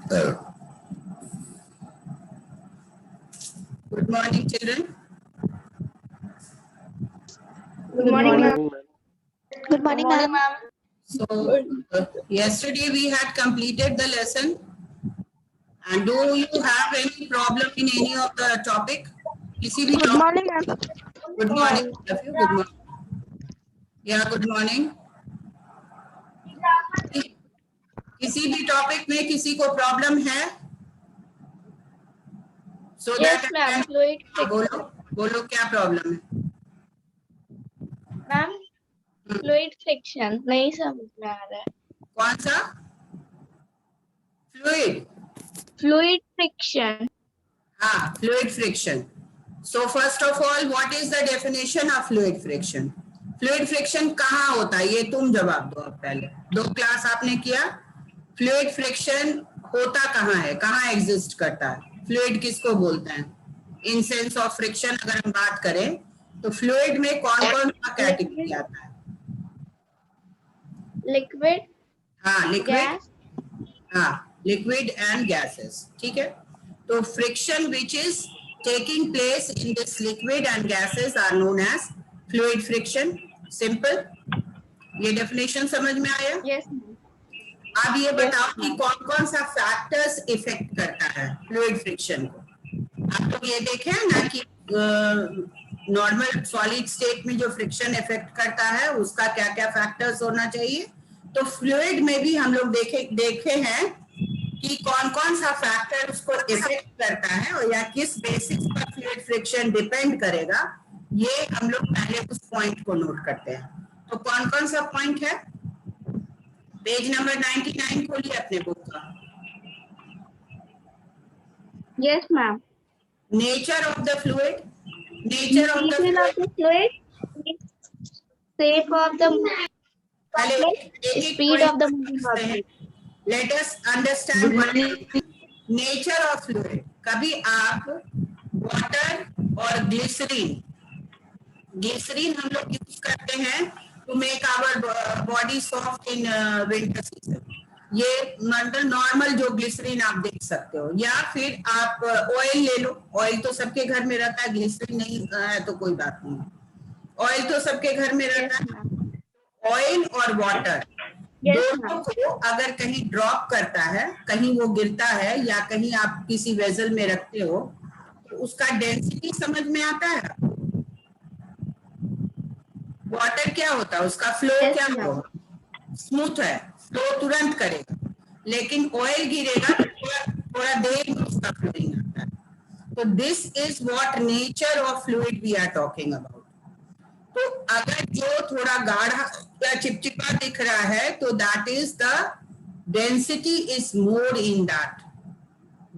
Good morning, children. Good morning, ma'am. Good morning, ma'am. So, yesterday we had completed the lesson. And do you have any problem in any of the topic? Good morning, ma'am. Good morning, all of you. Good morning. Yeah, good morning. किसी भी topic में किसी को problem है? So Yes, that ma'am. Fluid friction. बोलो क्या problem है? Ma'am, fluid friction नहीं समझ में आ रहा है. कौन सा? Fluid. Fluid friction. हाँ, fluid friction. So first of all, what is the definition of fluid friction? Fluid friction कहाँ होता है? ये तुम जवाब दो अब पहले. 2 क्लास आपने किया. Fluid friction होता कहाँ है? कहाँ exist करता है? Fluid किसको बोलते हैं? In sense of friction अगर हम बात करें, तो fluid में कौन-कौन सा कैटेगरी आता है? Liquid. हाँ, liquid. Gas. हाँ, liquid and gases. ठीक है? तो friction which is taking place in this liquid and gases are known as fluid friction. Simple. ये definition समझ में आया? Yes, ma'am. अब ये बताओ कि कौन-कौन सा फैक्टर्स इफेक्ट करता है फ्लूइड फ्रिक्शन को? आप लोग ये देखे हैं ना कि नॉर्मल सॉलिड स्टेट में जो फ्रिक्शन इफेक्ट करता है उसका क्या-क्या फैक्टर्स होना चाहिए? तो फ्लूइड में भी हम लोग देखे हैं कि कौन-कौन सा फैक्टर उसको इफेक्ट करता है और या किस बेसिस पर फ्लूइड फ्रिक्शन डिपेंड करेगा, ये हम लोग पहले उस पॉइंट को नोट करते हैं. तो कौन-कौन सा पॉइंट है? पेज नंबर 99 खोलिए अपने बुक का. Yes, ma'am. Nature of the fluid. Nature of the fluid. Shape of the speed of the moving object. Let us understand nature of fluid. कभी आप वाटर और ग्लिसरीन हम लोग यूज करते हैं to make our body soft in winter season. ये मतलब normal जो ग्लिसरीन आप देख सकते हो, या फिर आप ऑयल ले लो. ऑयल तो सबके घर में रहता है, ग्लिसरीन नहीं है तो कोई बात नहीं. ऑयल तो सबके घर में रहता है. ऑयल और वाटर दोनों को अगर कहीं ड्रॉप करता है, कहीं वो गिरता है या कहीं आप किसी वेसल में रखते हो, तो उसका डेंसिटी समझ में आता है. वाटर क्या होता है, उसका फ्लो क्या होगा? स्मूथ है, फ्लो तुरंत करेगा. लेकिन ऑयल गिरेगा तो थोड़ा देर में उसका फ्लोइंग आता है. तो this is what nature of fluid we are talking about. तो अगर जो थोड़ा गाढ़ा या चिपचिपा दिख रहा है तो that is the density is more in that.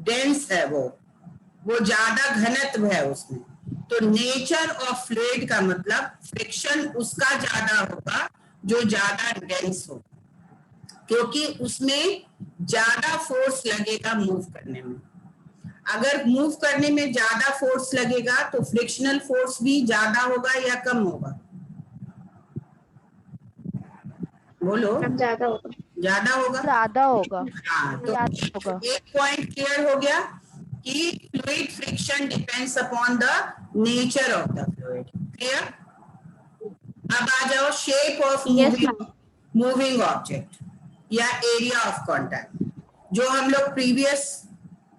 Dense है वो ज्यादा घनत्व है उसमें. तो नेचर ऑफ फ्लूइड का मतलब फ्रिक्शन उसका ज्यादा होगा जो ज्यादा डेंस हो, क्योंकि उसमें ज्यादा फोर्स लगेगा मूव करने में. अगर मूव करने में ज्यादा फोर्स लगेगा तो फ्रिक्शनल फोर्स भी ज्यादा होगा या कम होगा? बोलो. ज्यादा होगा. ज्यादा होगा. ज्यादा होगा. हाँ, तो एक पॉइंट क्लियर हो गया कि fluid friction depends upon the nature of the fluid. Clear? अब आ जाओ शेप ऑफ मूविंग ऑब्जेक्ट या एरिया ऑफ कांटेक्ट. जो हम लोग प्रीवियस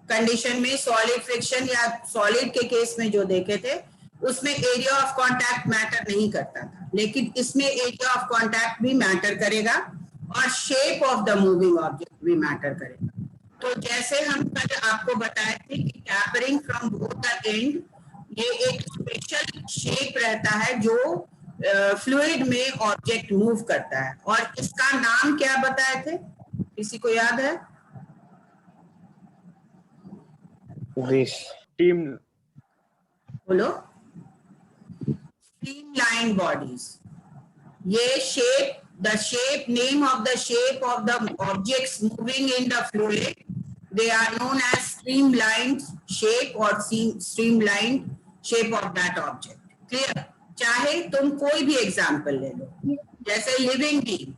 कंडीशन में सॉलिड फ्रिक्शन या सॉलिड के केस में जो देखे थे, उसमें एरिया ऑफ कांटेक्ट मैटर नहीं करता था, लेकिन इसमें एरिया ऑफ कांटेक्ट भी मैटर करेगा और shape of the moving object भी मैटर करेगा. तो जैसे हम कल आपको बताए थे कि tapering from both the end, ये एक स्पेशल शेप रहता है जो फ्लूइड में ऑब्जेक्ट मूव करता है. और इसका नाम क्या बताए थे, किसी को याद है? बोलो. Streamline bodies. ये shape, the shape, name of the shape of the objects moving in the fluid, they are known as streamlined shape or streamlined shape of that object. Clear? चाहे तुम कोई भी एग्जाम्पल ले लो, जैसे लिविंग बीइंग,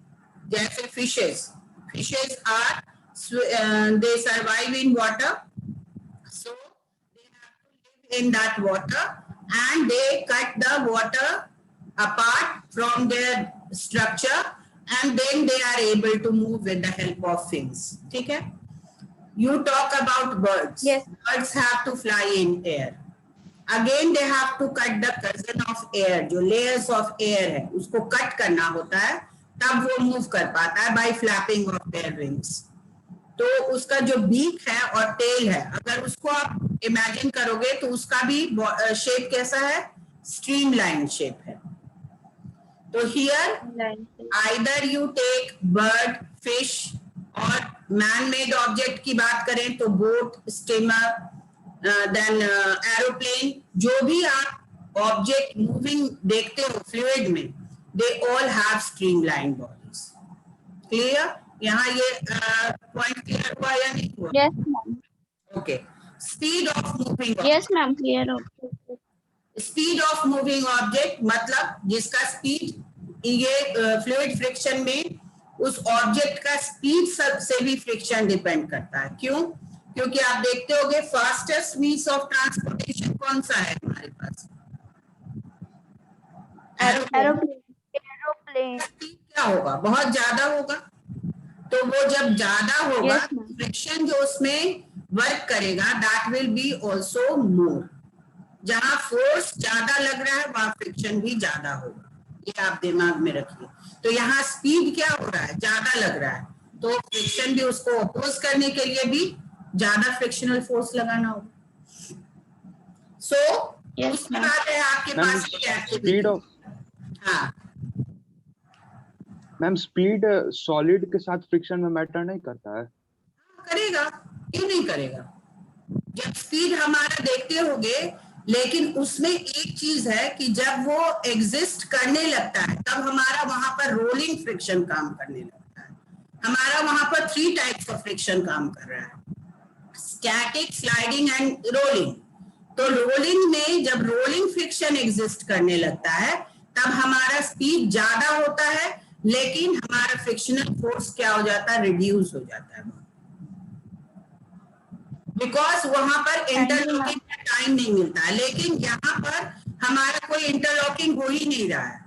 जैसे fishes. Fishes are they survive in water, so they have to live in that water, and they cut the water apart from their structure, and then they are able to move with the help of fins. ठीक है? You talk about birds. Yes. Birds have to fly in air. Again they have to cut the cousin of air, जो layers of air है उसको cut करना होता है, तब वो मूव कर पाता है by flapping of their wings. तो उसका जो बीक है और टेल है, अगर उसको आप इमेजिन करोगे तो उसका भी शेप कैसा है? स्ट्रीमलाइन शेप है. तो here either you take bird, fish, और मैन मेड ऑब्जेक्ट की बात करें तो बोट, स्टीमर, देन एरोप्लेन, जो भी आप ऑब्जेक्ट मूविंग देखते हो फ्लूइड में, they all have streamline bodies. Clear? यहाँ ये पॉइंट क्लियर हुआ या नहीं हुआ? Yes, ma'am. Okay. Speed of moving Yes, ma'am. Clear. Okay. Speed of moving object मतलब जिसका स्पीड, ये फ्लूइड फ्रिक्शन में उस ऑब्जेक्ट का स्पीड से भी फ्रिक्शन डिपेंड करता है. क्यों? क्योंकि आप देखते होगे फास्टेस्ट मीन्स ऑफ ट्रांसपोर्टेशन कौन सा है हमारे पास? Aeroplane. स्पीड क्या होगा? बहुत ज्यादा होगा. तो वो जब ज्यादा होगा, Yes, ma'am. फ्रिक्शन जो उसमें वर्क करेगा that will be also more. जहां फोर्स ज्यादा लग रहा है वहां फ्रिक्शन भी ज्यादा होगा. ये आप दिमाग में रखिए. तो यहाँ स्पीड क्या हो रहा है? ज्यादा लग रहा है, तो फ्रिक्शन भी उसको अपोज करने के लिए भी ज्यादा फ्रिक्शनल फोर्स लगाना होगा. सो Yes, उसके ma'am. बाद है आपके मैम पास स्पीड ऑफ हाँ मैम स्पीड सॉलिड के साथ फ्रिक्शन में मैटर नहीं करता है. करेगा, क्यों नहीं करेगा? जब स्पीड हमारा देखते होगे, लेकिन उसमें एक चीज है कि जब वो एग्जिस्ट करने लगता है तब हमारा वहां पर रोलिंग फ्रिक्शन काम करने लगता है. हमारा वहां पर 3 टाइप्स ऑफ फ्रिक्शन काम कर रहा है, स्टैटिक, स्लाइडिंग एंड रोलिंग. तो रोलिंग में जब रोलिंग फ्रिक्शन एग्जिस्ट करने लगता है तब हमारा स्पीड ज्यादा होता है, लेकिन हमारा फ्रिक्शनल फोर्स क्या हो जाता है? रिड्यूस हो जाता है, बिकॉज वहां पर इंटरलॉकिंग का टाइम नहीं मिलता है. लेकिन यहाँ पर हमारा कोई इंटरलॉकिंग हो ही नहीं रहा है.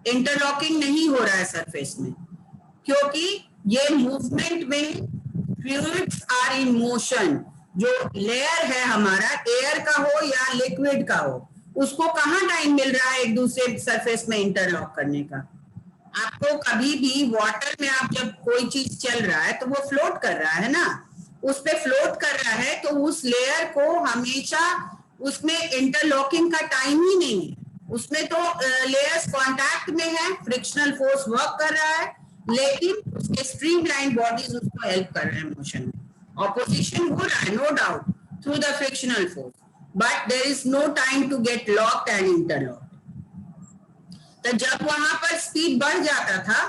इंटरलॉकिंग नहीं हो रहा है सरफेस में, क्योंकि ये मूवमेंट में फ्लूइड्स आर इन मोशन. जो लेयर है हमारा, एयर का हो या लिक्विड का हो, उसको कहाँ टाइम मिल रहा है एक दूसरे सरफेस में इंटरलॉक करने का? आपको कभी भी वाटर में आप जब कोई चीज चल रहा है तो वो फ्लोट कर रहा है ना, उस पे फ्लोट कर रहा है, तो उस लेयर को हमेशा उसमें इंटरलॉकिंग का टाइम ही नहीं है. उसमें तो लेयर्स कांटेक्ट में है, फ्रिक्शनल फोर्स वर्क कर रहा है, लेकिन उसके स्ट्रीमलाइन बॉडीज उसको हेल्प कर रहे हैं मोशन में. ऑपोजिशन हो रहा है no doubt through the frictional force, but there is no time to get locked and interlocked. तो जब वहां पर स्पीड बढ़ जाता था,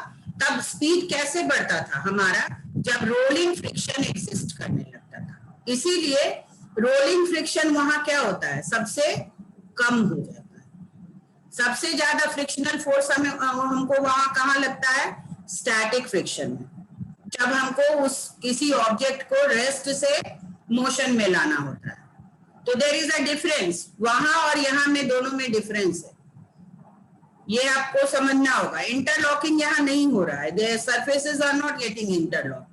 तब स्पीड कैसे बढ़ता था हमारा? जब रोलिंग फ्रिक्शन एग्जिस्ट करने लगता था. इसीलिए रोलिंग फ्रिक्शन वहां क्या होता है? सबसे कम हो जाता है. सबसे ज्यादा फ्रिक्शनल फोर्स हमको वहां कहाँ लगता है? स्टैटिक फ्रिक्शन में. जब हमको उस किसी ऑब्जेक्ट को रेस्ट से मोशन में लाना होता है, तो देयर इज अ डिफरेंस. वहां और यहाँ में दोनों में डिफरेंस है, ये आपको समझना होगा. इंटरलॉकिंग यहाँ नहीं हो रहा है, there surfaces are not getting interlock.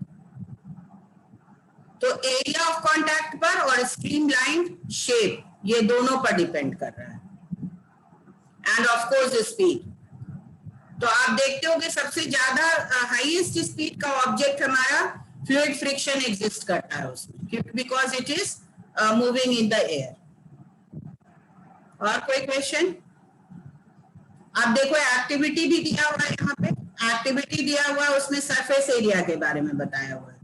तो एरिया ऑफ कांटेक्ट पर और स्ट्रीमलाइन शेप, ये दोनों पर डिपेंड कर रहा है, एंड ऑफ कोर्स स्पीड. तो आप देखते होगे सबसे ज्यादा हाईएस्ट स्पीड का ऑब्जेक्ट हमारा फ्लूइड फ्रिक्शन एग्जिस्ट करता है उसमें, because it is moving in the air. और कोई क्वेश्चन? आप देखो एक्टिविटी भी दिया हुआ है यहाँ पे. एक्टिविटी दिया हुआ है, उसमें सरफेस एरिया के बारे में बताया हुआ है.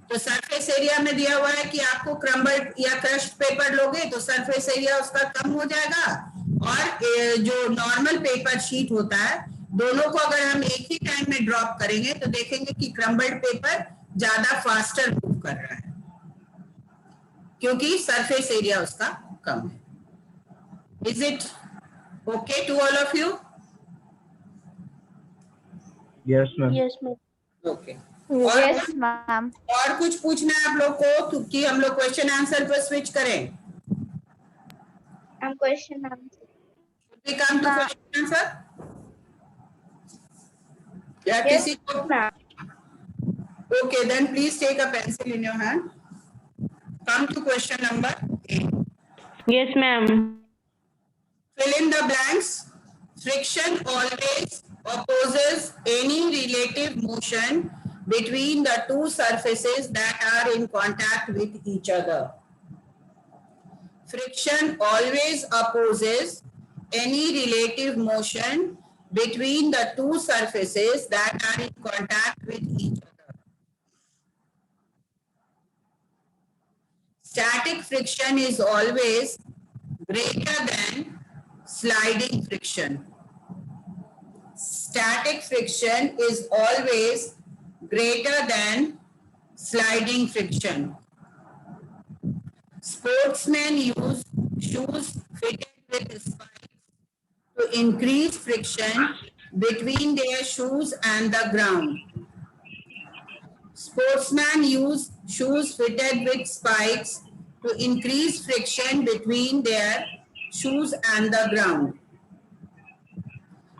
तो सरफेस एरिया में दिया हुआ है कि आपको क्रम्बल्ड या क्रश्ड पेपर लोगे तो सरफेस एरिया उसका कम हो जाएगा, और जो नॉर्मल पेपर शीट होता है, दोनों को अगर हम एक ही टाइम में ड्रॉप करेंगे तो देखेंगे कि क्रम्बल्ड पेपर ज्यादा फास्टर मूव कर रहा है, क्योंकि सरफेस एरिया उसका कम है. Is it okay to all of you? Yes ma'am. Yes, ma'am. Okay. Yes. ma'am. और कुछ पूछना है आप लोग को कि हम लोग क्वेश्चन आंसर पर स्विच करें? Question answer. We come to Ma'am. question answer. या Yes, किसी को? ma'am. Okay, then please take a pencil in your hand. Come to question number 8. Yes, ma'am. Fill in the blanks. Friction always opposes any relative motion between the two surfaces that are in contact with each other. Friction always opposes any relative motion between the two surfaces that are in contact with each other. Static friction is always greater than sliding friction. Static friction is always greater than sliding friction. Sportsmen use shoes fitted with spikes to increase friction between their shoes and the ground. Sportsmen use shoes fitted with spikes to increase friction between their shoes and the ground.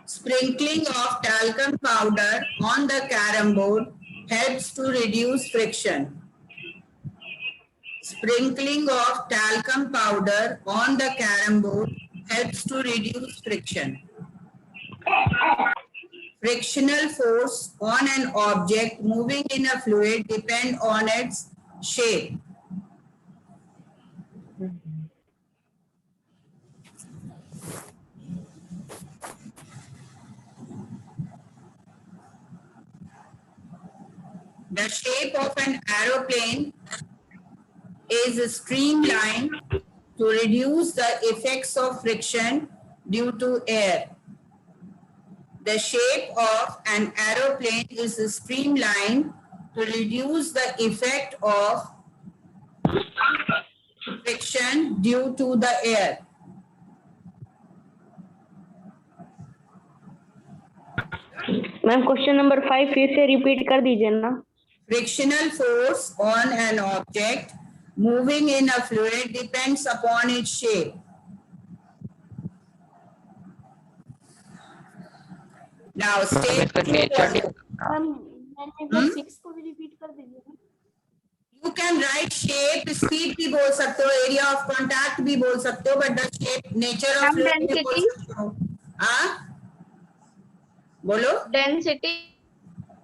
Sprinkling of talcum powder on the carom board helps to reduce friction. Sprinkling of talcum powder on the carom board helps to reduce friction. Frictional force on an object moving in a fluid depend on its shape. The shape of an aeroplane is streamlined to reduce the effects of friction due to air. The shape of an aeroplane is streamlined to reduce the effect of friction due to the air. Ma'am question number 5 फिर से repeat कर दीजिए ना. Frictional force on an object moving in a fluid depends upon its shape. Now, state you can write shape, speed भी बोल सकते हो, area of contact भी बोल सकते हो, but the shape, nature of fluid भी बोल सकते हो. हाँ? बोलो. Density.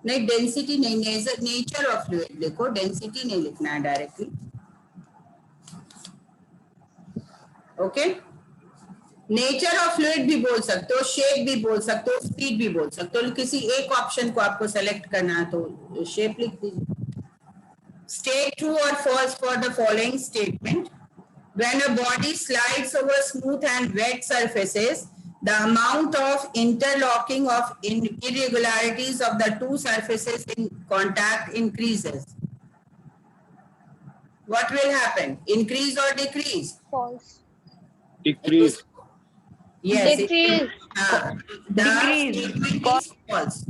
नहीं, डेंसिटी नहीं, नेचर ऑफ फ्लूइड लिखो, डेंसिटी नहीं लिखना है directly. Okay, nature of fluid भी बोल सकते हो, शेप भी बोल सकते हो, स्पीड भी बोल सकते हो. किसी एक ऑप्शन को आपको सेलेक्ट करना है तो शेप लिख दीजिए. State true or false for the following statement. When a body slides over smooth and wet surfaces, the amount of interlocking of irregularities of the two surfaces in contact increases. What will happen? Increase or decrease? False. Decrease. Yes. Decrease. The statement is false.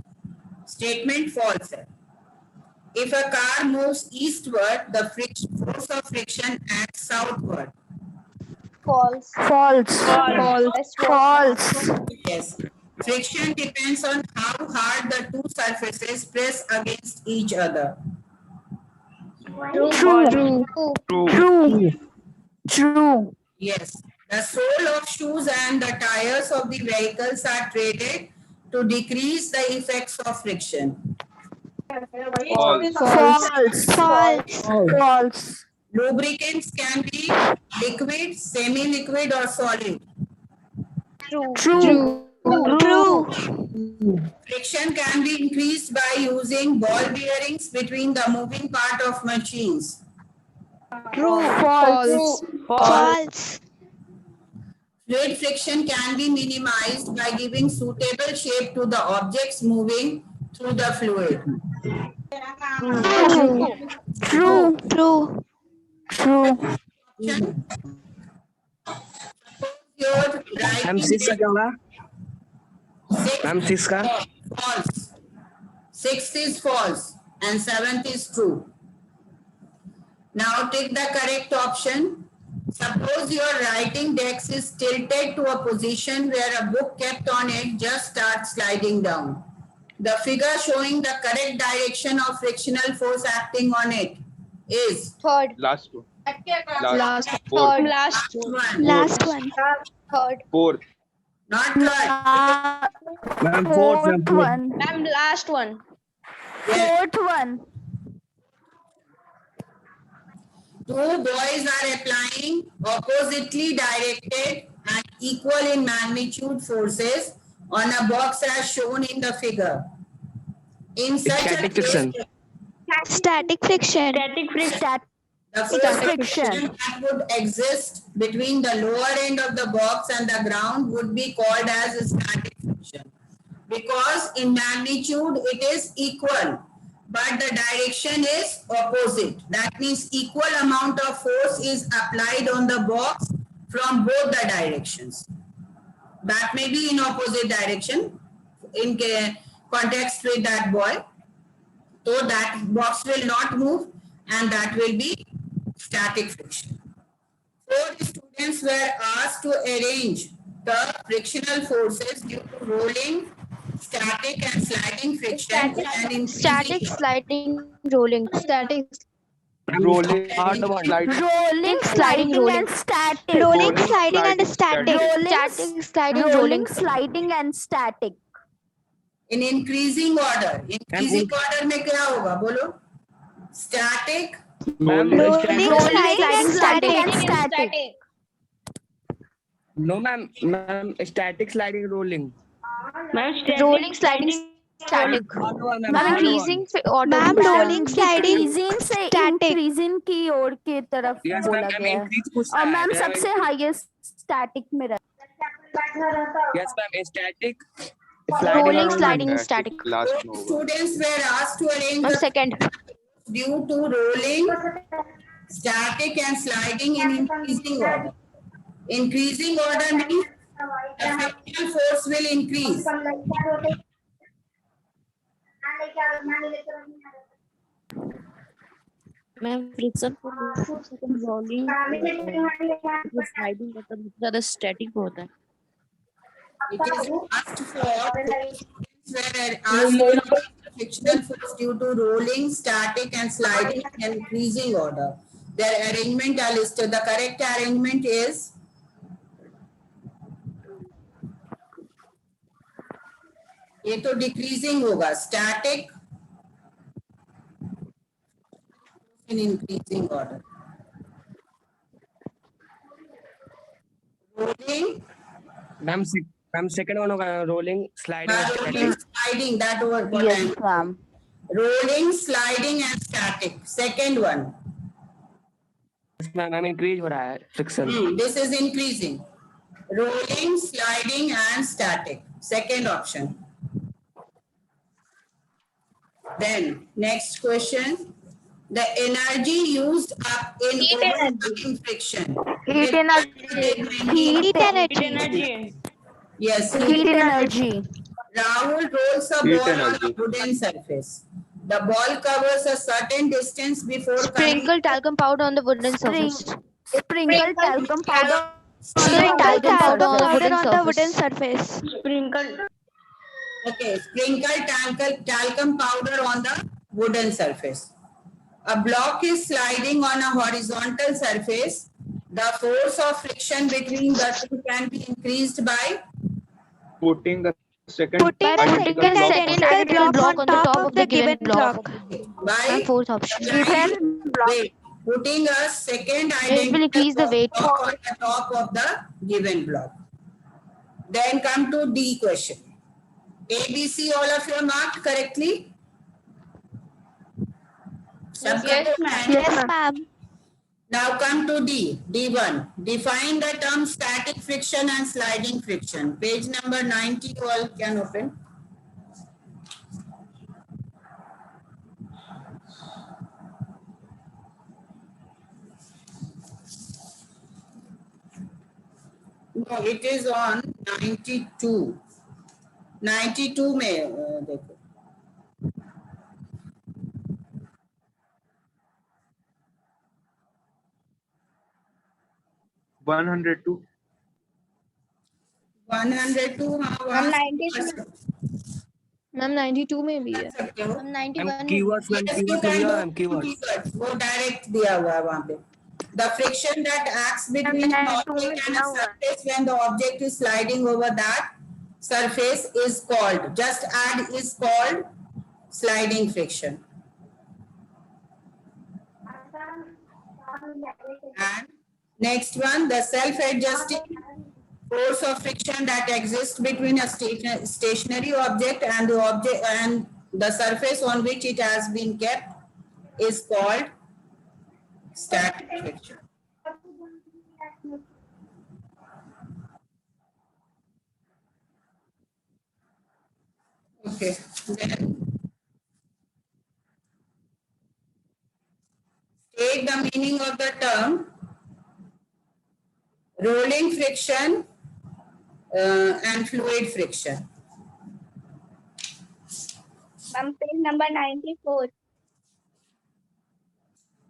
Statement false. If a car moves eastward, the force of friction acts southward. False. False. False. False. Yes. Friction depends on how hard the two surfaces press against each other. True. True. True. True. Yes. The sole of shoes and the tires of the vehicles are traded to decrease the effects of friction. False. False. False. False. Lubricants can be liquid, semi-liquid or solid. True. True. True. Friction can be increased by using ball bearings between the moving part of machines. True. False. False. Fluid friction can be minimized by giving suitable shape to the objects moving through the fluid. True. True. True. Your ma'am 6 का क्या होगा? Ma'am 6 का false. 6 is false. and 7th is true. Now take the correct option. Suppose your writing desk is tilted to a position where a book kept on it just starts sliding down. The figure showing the correct direction of frictional force acting on it is Third. Last one. Last. Fourth. Third. Last one, one. Third. Fourth. not third. Ma'am, fourth one. Ma'am, last one. Yes. Fourth one. Two boys are applying oppositely directed and equal in magnitude forces on a box as shown in the figure. In such Static a case, friction. Static friction. Static friction. the force friction that would exist between the lower end of the box and the ground would be called as static friction. Because in magnitude it is equal, but the direction is opposite. That means equal amount of force is applied on the box from both the directions. That may be in opposite direction in context with that boy. So that box will not move and that will be static friction. 4 students were asked to arrange the frictional forces due to rolling, static and sliding friction and increasing Static, sliding, rolling. Static. Rolling, Third one. sliding. Rolling, Sliding, rolling. and static. Rolling, sliding and static. Static, sliding, rolling. sliding and static. in increasing order. Increasing order में क्या होगा बोलो? Static, Ma'am, Rolling, sliding and Static. static. No, ma'am. Ma'am, static, sliding, rolling. Ma'am, static, Rolling, sliding, static. Third one, ma'am. Ma'am, Third one. Increasing order. Ma'am rolling sliding increasing से static. Increasing की ओर की तरफ Yes, बोला ma'am. गया है Increase पूछ और रहा मैम है. सबसे हाईएस्ट स्टैटिक में रहता Yes, ma'am. Static, Rolling, and sliding, static. Last में होगा. students were asked to arrange One the second. due to rolling, static and sliding in increasing order. Increasing order means the frictional force will increase. Ma'am friction rolling sliding करता है ज्यादा static होता है It is asked for students were asked to arrange the frictional force due to rolling, static and sliding in increasing order. Their arrangement are listed. The correct arrangement is ये तो decreasing होगा, static in increasing order. Rolling, ma'am, second one होगा rolling, sliding, and rolling, static. sliding, that word what yes I'm ma'am rolling, sliding and static. Second one. Yes, ma'am, increase हो रहा है friction. This is increasing. Rolling, sliding and static. Second option. Then next question. The energy used up in overcoming friction. Heat energy. Yes. Heat energy Rahul rolls a Heat ball on a energy. wooden surface. The ball covers a certain distance before coming. Sprinkle talcum powder on the wooden surface. Sprinkle talcum powder Sprinkle talcum powder on the wooden surface. sprinkle, Okay, sprinkle talcum powder on the wooden surface. A block is sliding on a horizontal surface. The force of friction between the two can be increased by Putting the second Putting the identical second block identical block on the top of the given block. by Fourth option. weight. Putting a second It will increase the weight. block on the top of the given block. Then come to D question. A, B, C, all of you marked correctly? Yes, ma'am. Yes, ma'am. Now come to D. D1. Define the term static friction and sliding friction. Page number 90, you all can open. No, it is on 92. 92 में देखो. 102. 102 हाँ वहाँ ma'am से 92 ma'am 92 में भी कर है सकते हो। मैम 91 में keywords Yes, you keywords can लिया do मैम keywords. keywords. वो डायरेक्ट दिया हुआ है वहाँ पे. The friction that acts between an object and a surface when the object is sliding over that surface is called. Just add is called sliding friction. And next one, the self-adjusting force of friction that exists between a stationary object and the surface on which it has been kept is called static friction. Okay, then state the meaning of the term rolling friction and fluid friction. Ma'am page number 94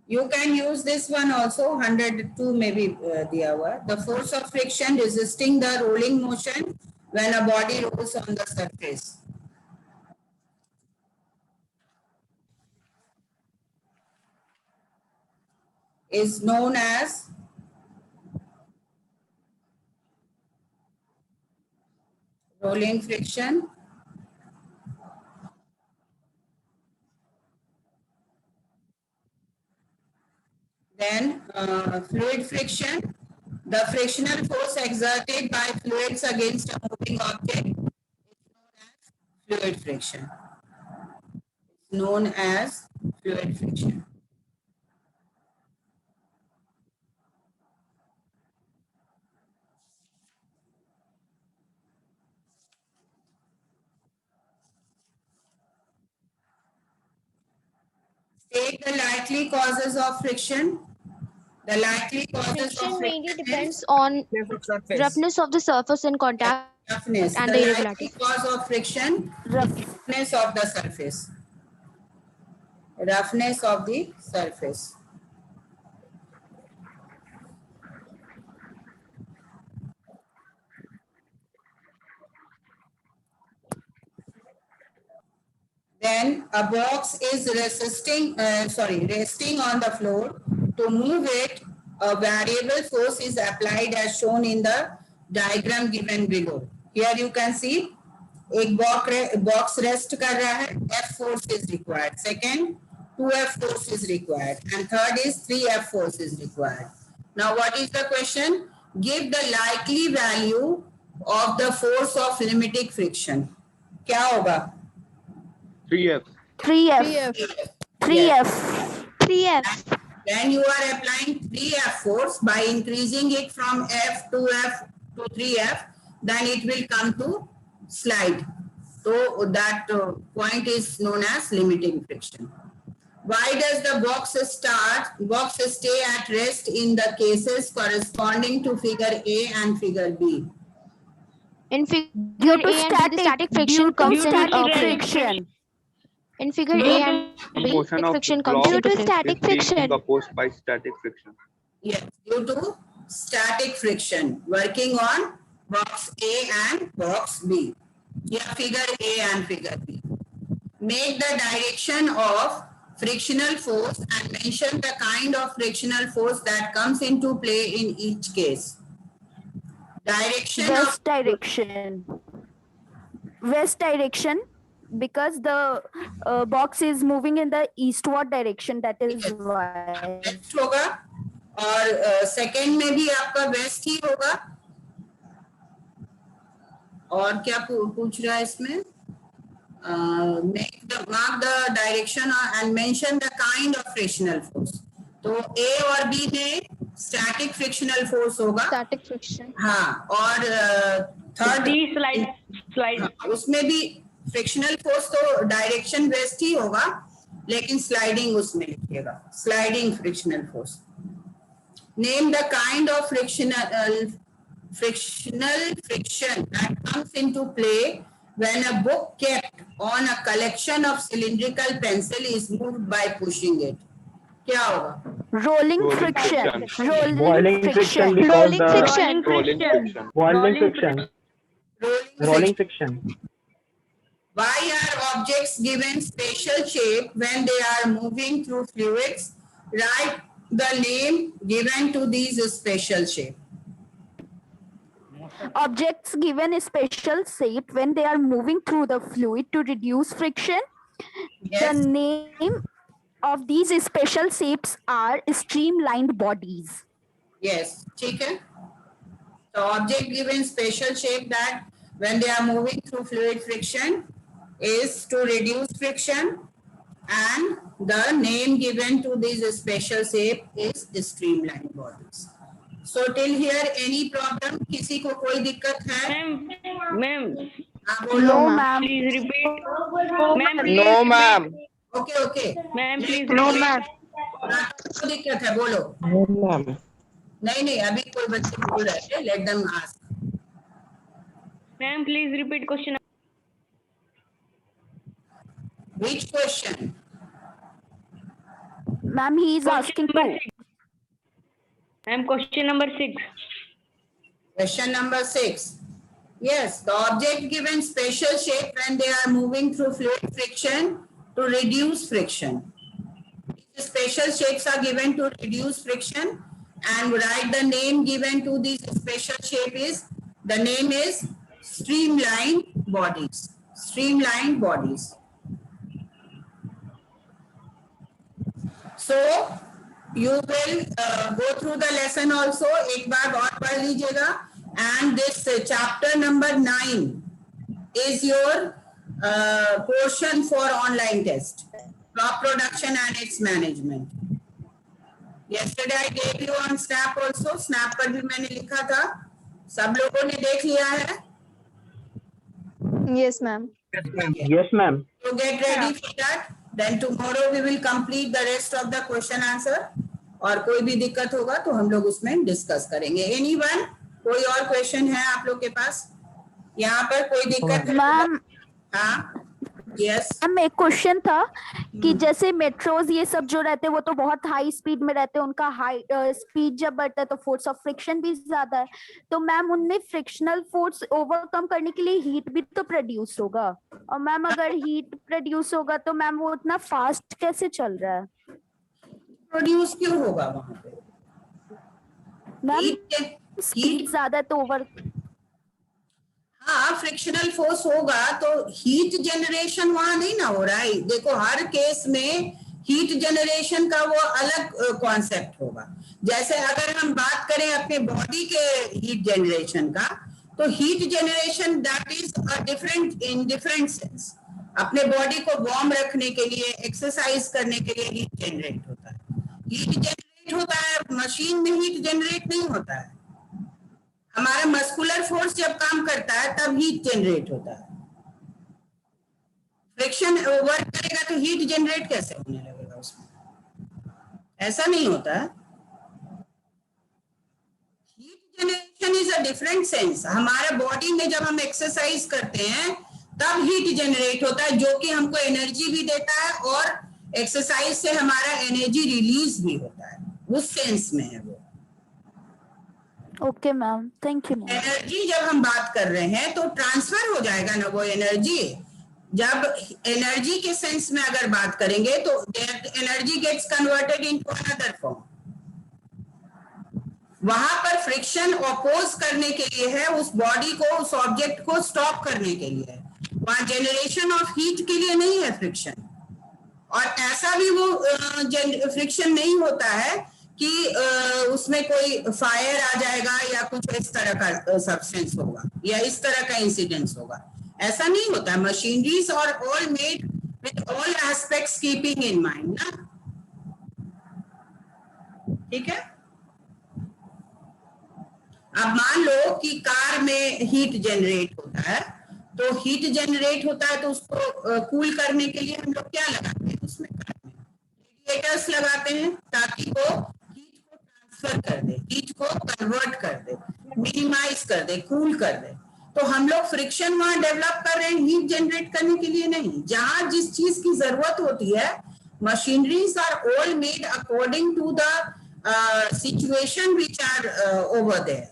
You can use this one also, 102 maybe diya hua hai. The force of friction resisting the rolling motion when a body rolls on the surface. Is known as rolling friction. Then fluid friction, the frictional force exerted by fluids against a moving object is known as fluid friction. It's known as fluid friction. State the likely causes of friction. The likely causes friction of mainly friction depends on Surface. roughness of the surface in contact roughness. and The the likely irregularity. cause of friction, roughness of the surface. Roughness of the surface. Then a box is resting on the floor. To move it, a variable force is applied as shown in the diagram given below. Here you can see एक box rest कर रहा है, F force is required. Second, 2F force is required. And third is 3F force is required. Now what is the question? Give the likely value of the force of limiting friction. क्या होगा? 3F. 3F. 3F. When you are applying 3F force by increasing it from F to F to 3F, then it will come to slide. So that point is known as limiting friction. Why does the box stay at rest in the cases corresponding to figure A and figure B? In figure Due A to and B, the static friction comes in friction. in figure A and B, Motion static of friction block comes into Due to play. static is being friction. opposed by static friction. Yes, due to static friction working on box A and box B. Here figure A and figure B. Make the direction of frictional force and mention the kind of frictional force that comes into play in each case. Direction West direction. West direction, because the box is moving in the eastward direction. That is why. Waste होगा और second में भी आपका waste ही होगा. और क्या पूछ रहा है इसमें? Mark the direction and mention the kind of frictional force. तो A और B में static frictional force होगा. Static friction. हाँ, और थर्ड slide उसमें भी फ्रिक्शनल फोर्स तो डायरेक्शन वेस्ट ही होगा, लेकिन स्लाइडिंग उसमें लिखिएगा, sliding frictional force. Name the kind of frictional friction that comes into play when a book kept on a collection of cylindrical pencil is moved by pushing it. क्या होगा? rolling Rolling friction, friction. rolling Boiling friction friction, because Rolling the friction. Rolling friction. boiling friction. Rolling friction. Why are objects given special shape when they are moving through fluids? Write the name given to these special shape. objects given a special shape when they are moving through the fluid to reduce friction. The Yes. name of these special shapes are streamlined bodies. Yes. ठीक है. So object given special shape that when they are moving through fluid friction is to reduce friction, and the name given to this special shape is streamlined bodies. So till here any problem? किसी को कोई दिक्कत है? Ma'am हाँ बोलो. No, ma'am. Please repeat ma'am No, ma'am. Okay okay. Ma'am please No, ma'am. कोई दिक्कत है? बोलो. नहीं नहीं अभी कोई बच्चे बोल रहे थे. Let them ask. Ma'am please repeat question. Which question? Ma'am, he is asking to. Ma'am question number 6. Question number 6. Yes, the object given special shape when they are moving through fluid friction to reduce friction. These special shapes are given to reduce friction, and write the name given to this special shape is, the name is streamlined bodies. Streamlined bodies. So you will go through the lesson also. एक बार और पढ़ लीजिएगा. And this chapter number 9 is your portion for online test. Crop production and its management. Yesterday I gave you on Snap also. Snap पर भी मैंने लिखा था. सब लोगों ने देख लिया है? Yes, ma'am. Yes, ma'am. So get ready for that. Then tomorrow we will complete the rest of the question answer. और कोई भी दिक्कत होगा तो हम लोग उसमें डिस्कस करेंगे. Anyone? कोई और क्वेश्चन है आप लोग के पास? यहाँ पर कोई दिक्कत है? मैम, हाँ. Yes. मैम एक क्वेश्चन था कि जैसे मेट्रोज ये सब जो रहते हैं वो तो बहुत हाई स्पीड में रहते हैं, उनका हाई स्पीड जब बढ़ता है तो फोर्स ऑफ फ्रिक्शन भी ज्यादा है, तो मैम उनमें फ्रिक्शनल फोर्स ओवरकम करने के लिए हीट भी तो प्रोड्यूस होगा, और मैम अगर हीट प्रोड्यूस होगा तो मैम वो इतना फास्ट कैसे चल रहा है? प्रोड्यूस क्यों होगा वहां पे? मैम स्पीड ज्यादा है तो ओवर. हाँ, फ्रिक्शनल फोर्स होगा तो हीट जनरेशन वहां नहीं ना हो रहा है. देखो हर केस में हीट जनरेशन का वो अलग कॉन्सेप्ट होगा. जैसे अगर हम बात करें अपने बॉडी के हीट जनरेशन का, तो heat generation that is a different in different sense. अपने बॉडी को वार्म रखने के लिए, एक्सरसाइज करने के लिए हीट जनरेट होता है. हीट जनरेट होता है, मशीन में हीट जनरेट नहीं होता है. हमारा मस्कुलर फोर्स जब काम करता है तब हीट जनरेट होता है. फ्रिक्शन वर्क करेगा तो हीट जनरेट कैसे होने लगेगा उसमें? ऐसा नहीं होता है. Heat generation is a different sense. हमारे बॉडी में जब हम एक्सरसाइज करते हैं तब हीट जनरेट होता है, जो कि हमको एनर्जी भी देता है और एक्सरसाइज से हमारा एनर्जी रिलीज भी होता है. उस सेंस में है वो. Okay ma'am, thank you ma'am. Energy जब हम बात कर रहे हैं तो ट्रांसफर हो जाएगा ना वो एनर्जी. जब एनर्जी के सेंस में अगर बात करेंगे तो energy gets converted into another form. वहां पर फ्रिक्शन अपोज करने के लिए है, उस बॉडी को, उस ऑब्जेक्ट को स्टॉप करने के लिए है. वहां जनरेशन ऑफ हीट के लिए नहीं है फ्रिक्शन. और ऐसा भी वो फ्रिक्शन नहीं होता है कि उसमें कोई फायर आ जाएगा या कुछ इस तरह का सब्सटेंस होगा या इस तरह का इंसिडेंस होगा. ऐसा नहीं होता है. Machineries are all made with all aspects keeping in mind ना. ठीक है. अब मान लो कि कार में हीट जनरेट होता है, तो हीट जनरेट होता है तो उसको कूल करने के लिए हम लोग क्या लगाते हैं उसमें? रेडिएटर्स लगाते हैं ताकि वो हीट को ट्रांसफर कर दे, हीट को कन्वर्ट कर दे, मिनिमाइज कर दे, कूल कर दे. तो हम लोग फ्रिक्शन वहां डेवलप कर रहे हैं हीट जनरेट करने के लिए नहीं. जहां जिस चीज की जरूरत होती है machineries are all made according to the situation which are over there.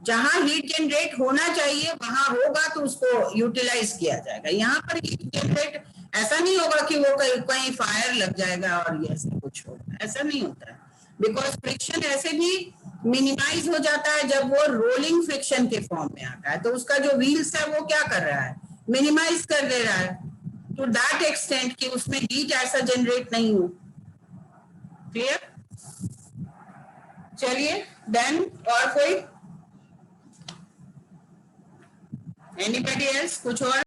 जहां हीट जनरेट होना चाहिए वहां होगा तो उसको यूटिलाइज किया जाएगा. यहाँ पर हीट जनरेट ऐसा नहीं होगा कि वो कहीं फायर लग जाएगा और ये ऐसा कुछ होगा, ऐसा नहीं होता है. बिकॉज फ्रिक्शन ऐसे भी मिनिमाइज हो जाता है जब वो रोलिंग फ्रिक्शन के फॉर्म में आता है. तो उसका जो व्हील्स है वो क्या कर रहा है, मिनिमाइज कर दे रहा है टू दैट एक्सटेंट कि उसमें हीट ऐसा जनरेट नहीं हो. क्लियर? चलिए देन और कोई, एनीबॉडी एल्स, कुछ और?